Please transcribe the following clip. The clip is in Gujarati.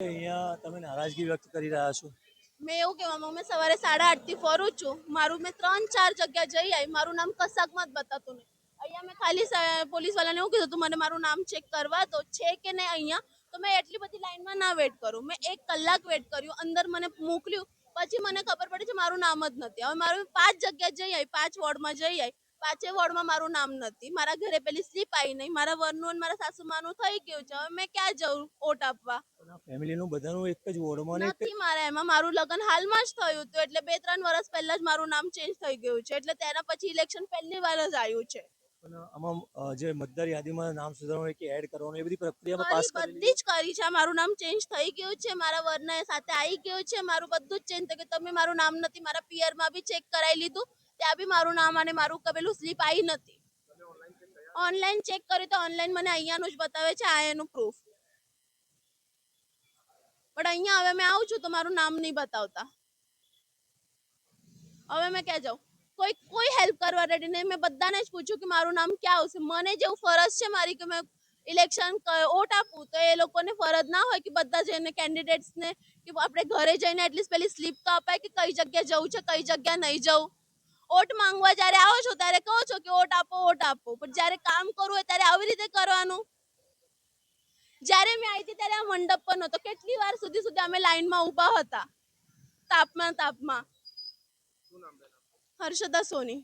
અહીંયા તમે નારાજગી વ્યક્ત કરી રહ્યા છો। મેં એવું કહેવા માંગુ, મેં સવારે 8:30 થી ફરું છું, મારું મેં 3-4 જગ્યા જઈ આવી, મારું નામ કશાકમાં જ બતાતું નહીં। અહીંયા મેં ખાલી પોલીસ વાળાને એવું કીધું તું મને મારું નામ ચેક કરવા દો છે કે નહીં અહીંયા, તો મેં એટલી બધી લાઈનમાં ના વેટ કરું, મેં 1 કલાક વેટ કર્યું, અંદર મને મોકલ્યું, પછી મને ખબર પડી છે મારું નામ જ નથી। હવે મારું 5 જગ્યા જઈ આવી, 5 વોર્ડમાં જઈ આવી, 5 વોર્ડમાં મારું નામ નથી, મારા ઘરે પેલી સ્લીપ આવી નહીં, મારા વરનું અને મારા સાસુમાનું થઈ ગયું છે, હવે મેં ક્યાં જઉં વોટ આપવા? ફેમિલીનું બધાનું એક જ વોર્ડમાં નથી મારે એમાં, મારું લગ્ન હાલમાં જ થયું હતું, એટલે 2-3 વર્ષ પહેલા જ મારું નામ ચેન્જ થઈ ગયું છે, એટલે તેના પછી ઇલેક્શન પહેલી વાર જ આવ્યું છે। પણ આમાં જે મતદાર યાદીમાં નામ સુધારવાનું કે એડ કરવાનું એ બધી પ્રક્રિયામાં પાસ બધી જ કરી છે, મારું નામ ચેન્જ થઈ ગયું છે, મારા વરના સાથે આવી ગયું છે, મારું બધું જ ચેન્જ થઈ ગયું। તમે મારું નામ નથી, મારા પિયરમાં બી ચેક કરાવી લીધું, ત્યાં બી મારું નામ અને મારું પેલું સ્લીપ આવી નથી। ઓનલાઈન ચેક કર્યું તો ઓનલાઈન મને અહીંયાનું જ બતાવે છે, આ એનું પ્રૂફ, પણ અહીંયા હવે મેં આવું છું તો મારું નામ નહીં બતાવતા, હવે મેં ક્યાં જાઉં? કોઈ હેલ્પ કરવા રેડી નહીં। મેં બધાને જ પૂછ્યું કે મારું નામ ક્યાં આવશે, મને જેવું ફરજ છે મારી કે મેં ઇલેક્શન વોટ આપું, તો એ લોકોને ફરજ ના હોય કે બધા જઈને કેન્ડિડેટ્સને કે આપણે ઘરે જઈને એટલીસ્ટ પેલી સ્લીપ તો અપાય કે કઈ જગ્યાએ જવું છે, કઈ જગ્યા નહીં જવું। વોટ માંગવા જ્યારે આવો છો ત્યારે કહો છો કે વોટ આપો, પણ જ્યારે કામ કરવું હોય ત્યારે આવી રીતે કરવાનું। જ્યારે મેં આવી હતી ત્યારે આ મંડપ પર નહોતો, કેટલી વાર સુધી અમે લાઈનમાં ઊભા હતા, તાપમાં। હર્ષદા સોની।